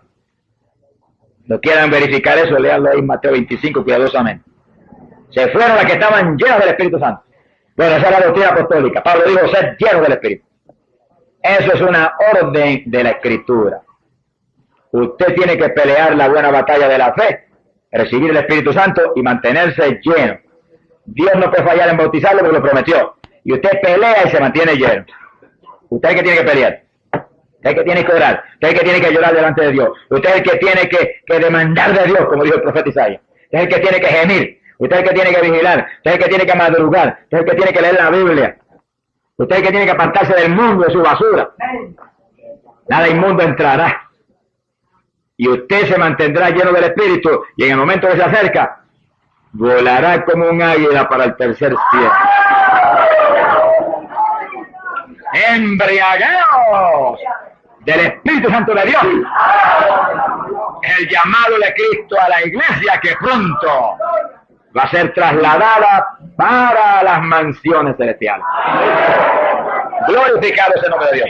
No quieran verificar eso, léanlo ahí en Mateo 25 cuidadosamente. Se fueron las que estaban llenas del Espíritu Santo. Bueno, esa es la doctrina apostólica. Pablo dijo: ser llenos del Espíritu. Eso es una orden de la Escritura. Usted tiene que pelear la buena batalla de la fe, recibir el Espíritu Santo y mantenerse lleno. Dios no puede fallar en bautizarlo porque lo prometió. Y usted pelea y se mantiene lleno. Usted es el que tiene que pelear. Usted es el que tiene que orar. Usted es el que tiene que llorar delante de Dios. Usted es el que tiene que demandar de Dios, como dijo el profeta Isaías. Usted es el que tiene que gemir. Usted es el que tiene que vigilar. Usted es el que tiene que madrugar. Usted es el que tiene que leer la Biblia. Usted es el que tiene que apartarse del mundo, de su basura. Nada inmundo entrará. Y usted se mantendrá lleno del Espíritu, y en el momento que se acerca, volará como un águila para el tercer cielo. Embriagados del Espíritu Santo de Dios. El llamado de Cristo a la iglesia, que pronto va a ser trasladada para las mansiones celestiales. Glorificado sea el nombre de Dios.